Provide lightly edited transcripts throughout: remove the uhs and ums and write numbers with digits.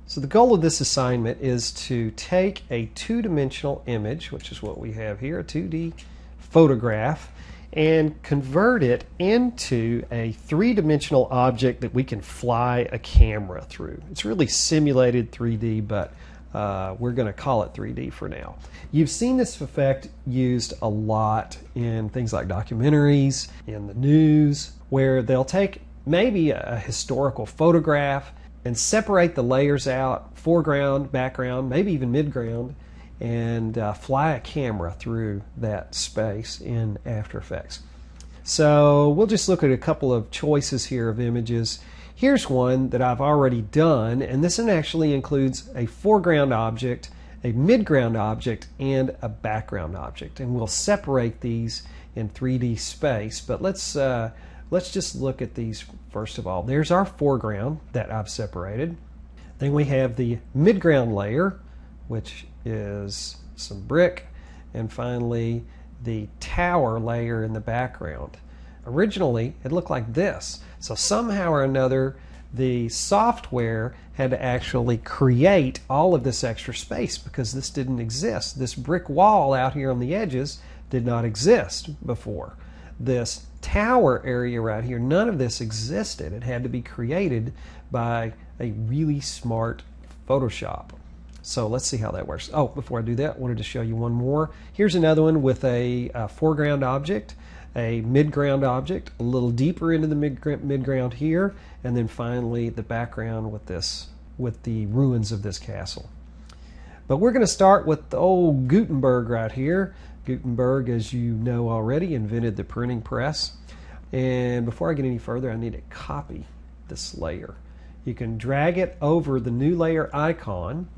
So the goal of this assignment is to take a two-dimensional image, which is what we have here, a 2D photograph, and convert it into a three-dimensional object that we can fly a camera through. It's really simulated 3D, but we're going to call it 3D for now. You've seen this effect used a lot in things like documentaries, in the news, where they'll take maybe a historical photograph and separate the layers out, foreground, background, maybe even midground, and fly a camera through that space in After Effects. So we'll just look at a couple of choices here of images. Here's one that I've already done, and this one actually includes a foreground object, a midground object, and a background object. And we'll separate these in 3D space, but let's just look at these first of all. There's our foreground that I've separated. Then we have the midground layer, which is some brick, and finally the tower layer in the background. Originally, it looked like this. So somehow or another, the software had to actually create all of this extra space because this didn't exist. This brick wall out here on the edges did not exist before. This tower area right here, none of this existed. It had to be created by a really smart Photoshop. So let's see how that works. Oh, before I do that, I wanted to show you one more. Here's another one with a foreground object, a midground object, a little deeper into the midground here, and then finally the background with the ruins of this castle. But we're going to start with the old Gutenberg right here. Gutenberg, as you know already, invented the printing press. And before I get any further, I need to copy this layer. You can drag it over the new layer icon,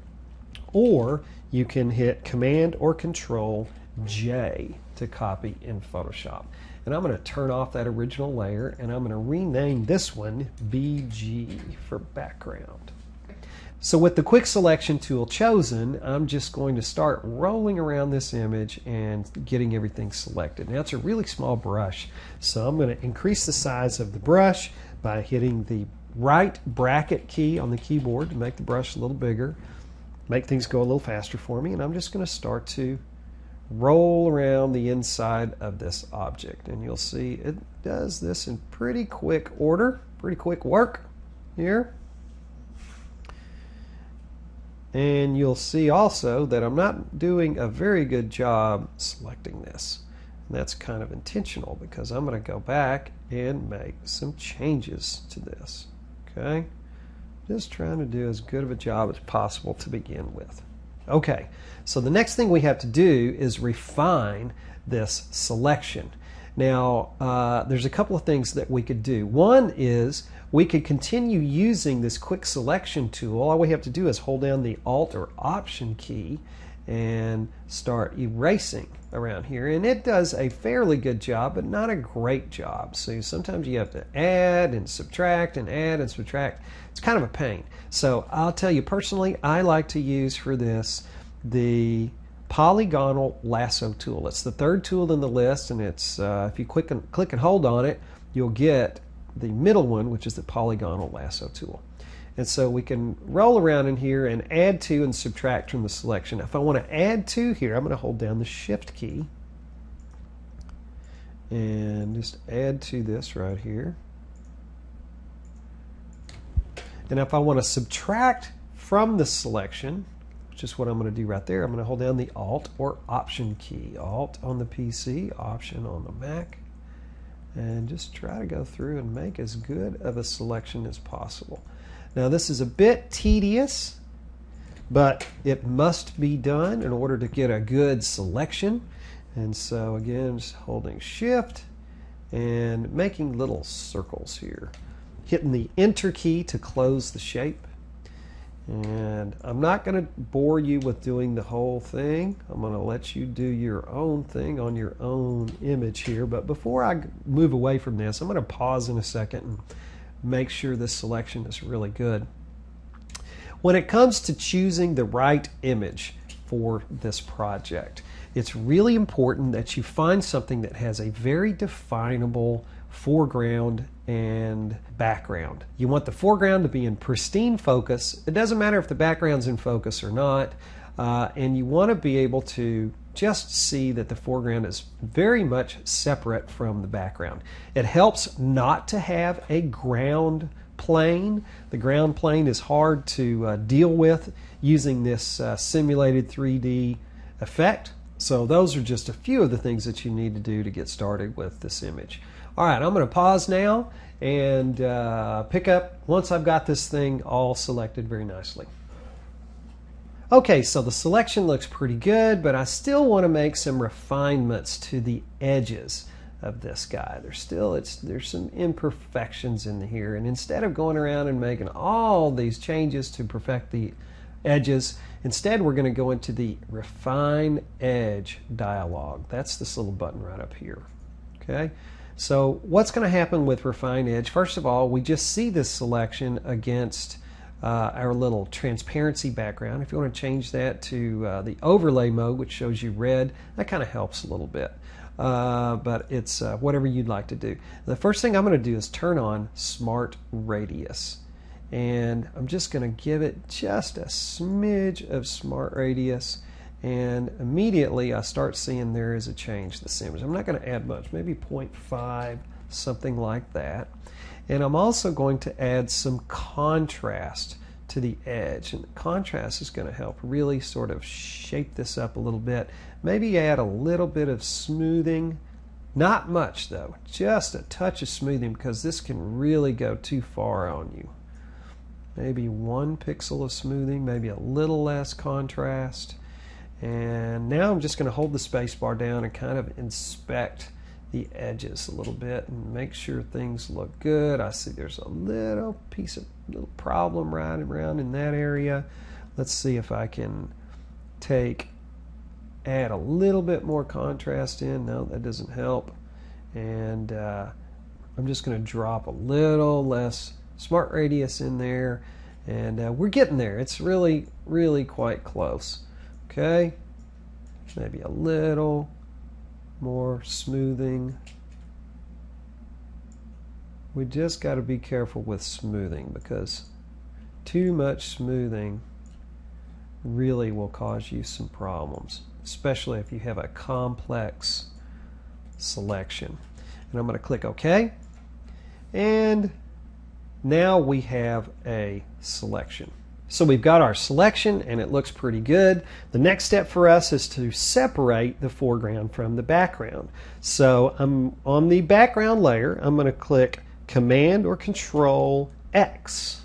or you can hit Command or Control J to copy in Photoshop. And I'm going to turn off that original layer, and I'm going to rename this one BG for background. So with the quick selection tool chosen, I'm just going to start rolling around this image and getting everything selected. Now it's a really small brush, so I'm going to increase the size of the brush by hitting the right bracket key on the keyboard to make the brush a little bigger, make things go a little faster for me, and I'm just going to start to roll around the inside of this object. And you'll see it does this in pretty quick order, pretty quick work here. And you'll see also that I'm not doing a very good job selecting this. And that's kind of intentional because I'm going to go back and make some changes to this. Okay? Just trying to do as good of a job as possible to begin with. Okay, so the next thing we have to do is refine this selection. Now, there's a couple of things that we could do. One is we could continue using this quick selection tool. All we have to do is hold down the Alt or Option key and start erasing around here. And it does a fairly good job, but not a great job. So sometimes you have to add and subtract and add and subtract. It's kind of a pain. So I'll tell you personally, I like to use for this the polygonal lasso tool. It's the third tool in the list, and it's if you click and hold on it, you'll get the middle one, which is the polygonal lasso tool. And so we can roll around in here and add to and subtract from the selection. If I want to add to here, I'm going to hold down the Shift key and just add to this right here. And if I want to subtract from the selection, which is what I'm going to do right there, I'm going to hold down the Alt or Option key. Alt on the PC, Option on the Mac, and just try to go through and make as good of a selection as possible. Now this is a bit tedious, but it must be done in order to get a good selection. And so again, just holding Shift and making little circles here. Hitting the Enter key to close the shape. And I'm not going to bore you with doing the whole thing. I'm going to let you do your own thing on your own image here. But before I move away from this, I'm going to pause in a second and make sure this selection is really good. When it comes to choosing the right image for this project, it's really important that you find something that has a very definable foreground and background. You want the foreground to be in pristine focus. It doesn't matter if the background's in focus or not, and you want to be able to just see that the foreground is very much separate from the background. It helps not to have a ground plane. The ground plane is hard to deal with using this simulated 3D effect. So those are just a few of the things that you need to do to get started with this image. All right, I'm going to pause now and pick up once I've got this thing all selected very nicely. Okay, so the selection looks pretty good, but I still want to make some refinements to the edges of this guy. There's some imperfections in here, and instead of going around and making all these changes to perfect the edges, instead we're going to go into the Refine Edge dialog. That's this little button right up here. Okay, so what's going to happen with Refine Edge? First of all, we just see this selection against our little transparency background. If you want to change that to the overlay mode, which shows you red, that kind of helps a little bit. But it's whatever you'd like to do. The first thing I'm going to do is turn on Smart Radius. And I'm just going to give it just a smidge of Smart Radius. And immediately I start seeing there is a change to this image. I'm not going to add much, maybe 0.5, something like that. And I'm also going to add some contrast to the edge, and the contrast is going to help really sort of shape this up a little bit. Maybe add a little bit of smoothing, not much though, just a touch of smoothing, because this can really go too far on you. Maybe 1 pixel of smoothing, maybe a little less contrast. And now I'm just going to hold the space bar down and kind of inspect the edges a little bit and make sure things look good. I see there's a little problem right around in that area. Let's see if I can add a little bit more contrast in. No, that doesn't help. And I'm just going to drop a little less Smart Radius in there, and we're getting there. It's really quite close. Okay, maybe a little more smoothing. We just got to be careful with smoothing, because too much smoothing really will cause you some problems, especially if you have a complex selection. And I'm going to click OK, and now we have a selection. So we've got our selection and it looks pretty good. The next step for us is to separate the foreground from the background. So I'm on the background layer. I'm going to click Command or Control X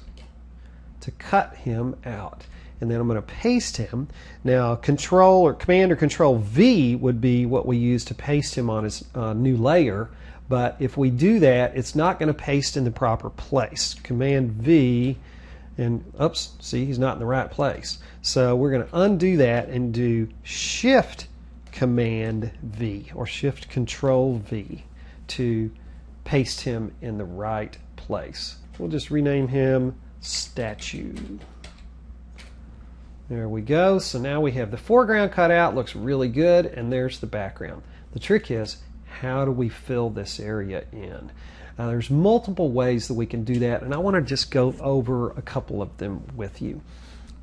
to cut him out. And then I'm going to paste him. Now Command or Control V would be what we use to paste him on his new layer. But if we do that, it's not going to paste in the proper place. Command V, and oops, see, he's not in the right place. So we're going to undo that and do Shift Command V or Shift Control V to paste him in the right place. We'll just rename him Statue. There we go. So now we have the foreground cut out, looks really good, and there's the background. The trick is, how do we fill this area in? There's multiple ways that we can do that, and I want to just go over a couple of them with you.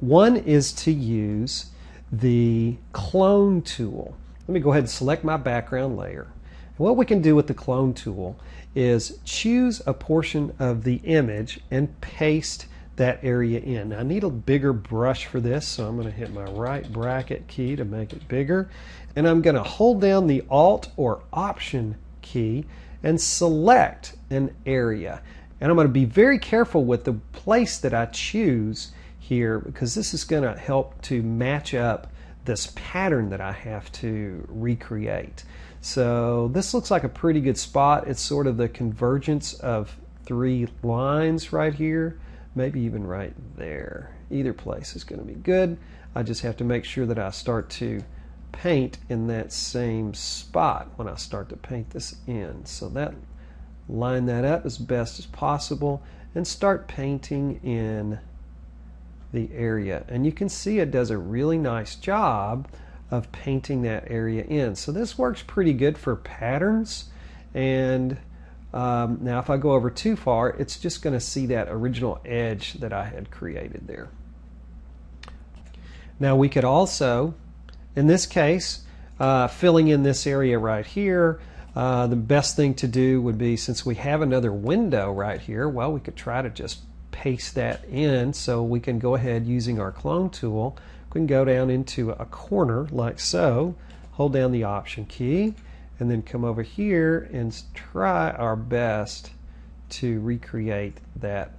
One is to use the clone tool. Let me go ahead and select my background layer. And what we can do with the clone tool is choose a portion of the image and paste that area in. Now, I need a bigger brush for this, so I'm going to hit my right bracket key to make it bigger, and I'm going to hold down the Alt or Option key and select an area. And I'm going to be very careful with the place that I choose here, because this is going to help to match up this pattern that I have to recreate. So this looks like a pretty good spot. It's sort of the convergence of 3 lines right here, maybe even right there. Either place is going to be good. I just have to make sure that I start to paint in that same spot when I start to paint this in. So that, line that up as best as possible and start painting in the area. And you can see it does a really nice job of painting that area in. So this works pretty good for patterns, and Now if I go over too far, it's just going to see that original edge that I had created there. Now we could also, in this case, filling in this area right here, the best thing to do would be, since we have another window right here, well, we could try to just paste that in. So we can go ahead using our clone tool. We can go down into a corner like so, hold down the Option key, and then come over here and try our best to recreate that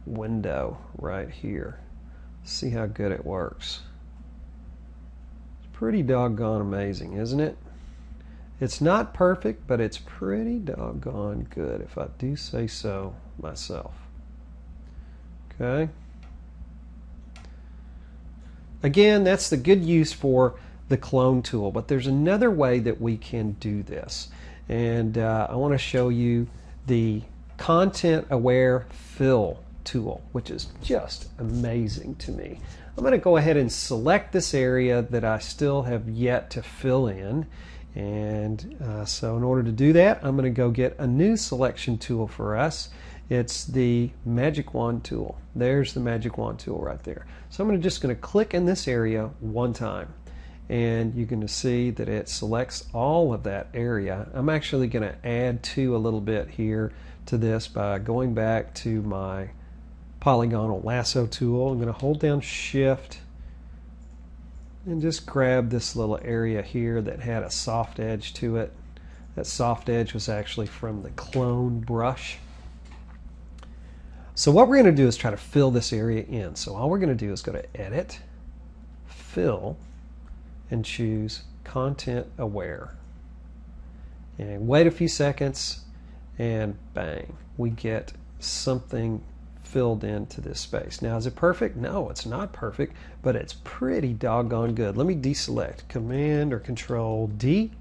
window right here. See how good it works. It's pretty doggone amazing, isn't it? It's not perfect, but it's pretty doggone good, if I do say so myself. Okay. Again, that's the good use for the clone tool, but there's another way that we can do this, and I want to show you the content aware fill tool, which is just amazing to me. I'm going to go ahead and select this area that I still have yet to fill in, and so in order to do that, I'm going to go get a new selection tool for us. It's the Magic Wand tool. There's the Magic Wand tool right there. So I'm just going to click in this area one time, and you're going to see that it selects all of that area. I'm actually going to add to a little bit here to this by going back to my polygonal lasso tool. I'm going to hold down Shift and just grab this little area here that had a soft edge to it. That soft edge was actually from the clone brush. So what we're going to do is try to fill this area in. So all we're going to do is go to Edit, Fill, and choose Content Aware. And wait a few seconds, and bang, we get something filled into this space. Now, is it perfect? No, it's not perfect, but it's pretty doggone good. Let me deselect. Command or Control D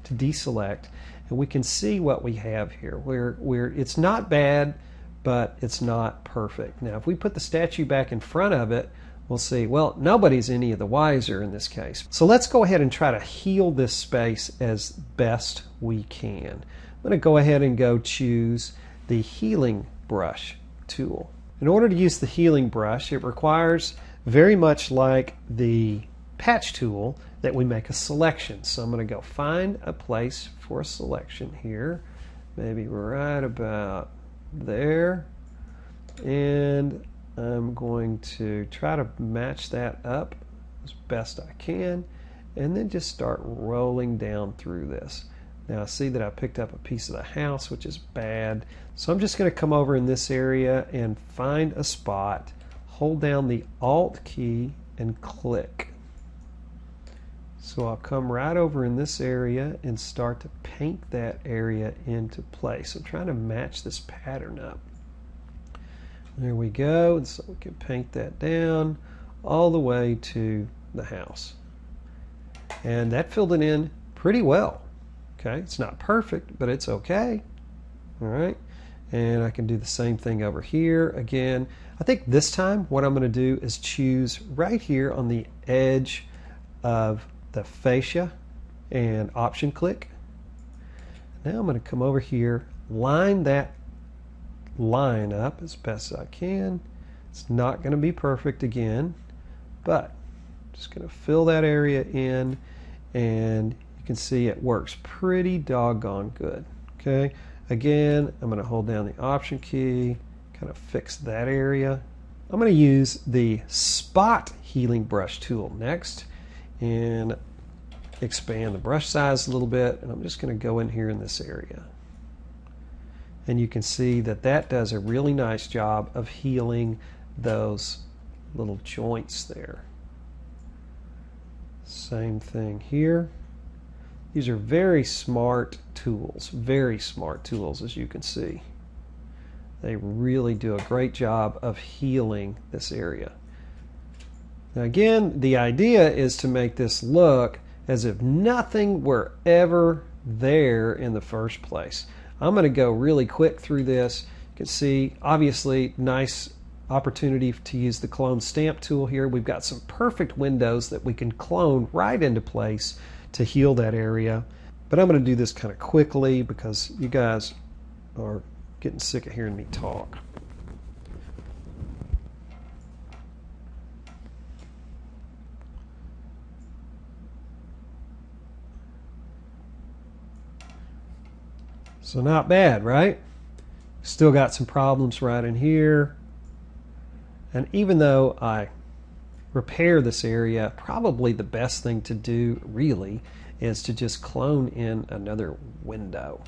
to deselect, and we can see what we have here. Where it's not bad, but it's not perfect. Now, if we put the statue back in front of it, we'll see, well, nobody's any of the wiser in this case. So let's go ahead and try to heal this space as best we can. I'm going to go ahead and go choose the Healing Brush tool. In order to use the Healing Brush, it requires, very much like the Patch tool, that we make a selection. So I'm going to go find a place for a selection here, maybe right about there, and I'm going to try to match that up as best I can, and then just start rolling down through this. Now I see that I picked up a piece of the house, which is bad, so I'm just going to come over in this area and find a spot, hold down the Alt key, and click. So I'll come right over in this area and start to paint that area into place. I'm trying to match this pattern up. There we go, and so we can paint that down all the way to the house. And that filled it in pretty well. Okay, it's not perfect, but it's okay. All right, and I can do the same thing over here. Again, I think this time what I'm going to do is choose right here on the edge of the fascia and Option click. Now I'm going to come over here, line that line up as best as I can. It's not going to be perfect again, but I'm just going to fill that area in, and you can see it works pretty doggone good. Okay, again, I'm going to hold down the Option key, kind of fix that area. I'm going to use the Spot Healing Brush tool next and expand the brush size a little bit, and I'm just going to go in here in this area. And you can see that that does a really nice job of healing those little joints there. Same thing here. These are very smart tools, as you can see. They really do a great job of healing this area. Now again, the idea is to make this look as if nothing were ever there in the first place. I'm going to go really quick through this. You can see, obviously, nice opportunity to use the Clone Stamp tool here. We've got some perfect windows that we can clone right into place to heal that area. But I'm going to do this kind of quickly because you guys are getting sick of hearing me talk. So not bad, right? Still got some problems right in here. And even though I repair this area, probably the best thing to do really is to just clone in another window.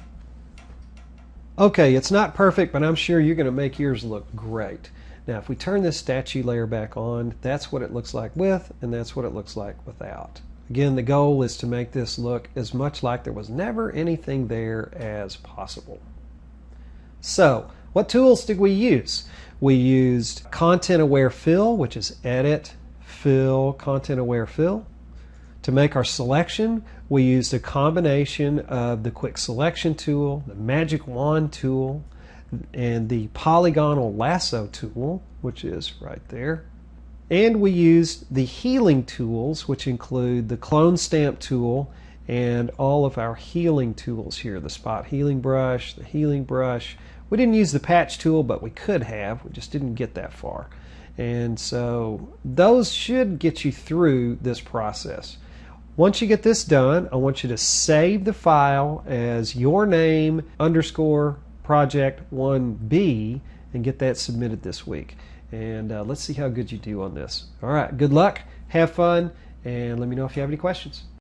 Okay, it's not perfect, but I'm sure you're going to make yours look great. Now, if we turn this statue layer back on, that's what it looks like with, and that's what it looks like without. Again, the goal is to make this look as much like there was never anything there as possible. So, what tools did we use? We used Content Aware Fill, which is Edit, Fill, Content Aware Fill. To make our selection, we used a combination of the Quick Selection tool, the Magic Wand tool, and the Polygonal Lasso tool, which is right there. And we used the healing tools, which include the Clone Stamp tool and all of our healing tools here, the Spot Healing Brush, the Healing Brush. We didn't use the Patch tool, but we could have. We just didn't get that far. And so those should get you through this process. Once you get this done, I want you to save the file as your name _ project 1B and get that submitted this week. And let's see how good you do on this. All right, good luck, have fun, and let me know if you have any questions.